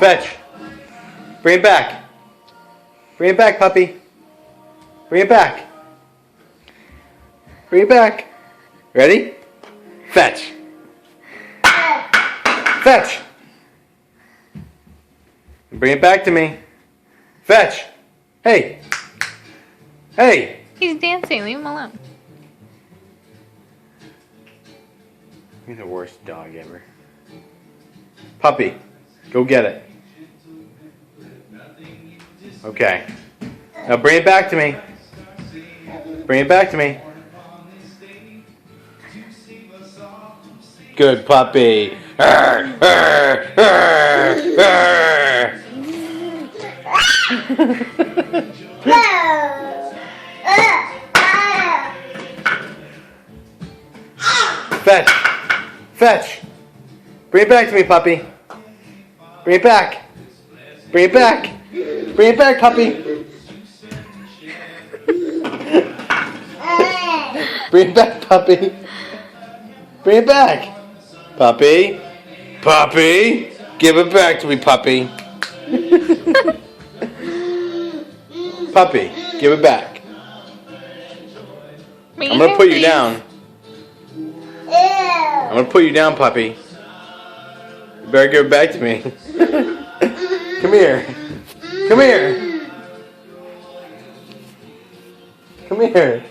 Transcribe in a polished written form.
Fetch. Bring it back. Bring it back, puppy. Bring it back. Bring it back. Ready? Fetch. Fetch. Bring it back to me. Fetch. Hey. Hey. He's dancing. Leave him alone. You're the worst dog ever. Puppy, go get it. Okay. Now bring it back to me. Bring it back to me. Good puppy. Arr, arr, arr, arr. Fetch. Fetch. Bring it back to me, puppy. Bring it back. Bring it back. Bring it back, puppy. Bring it back, puppy. Bring it back. Puppy. Puppy. Give it back to me, puppy. Puppy. Give it back. I'm going to put you down. I'm going to put you down, puppy. You better give it back to me. Come here. Come here. Come here.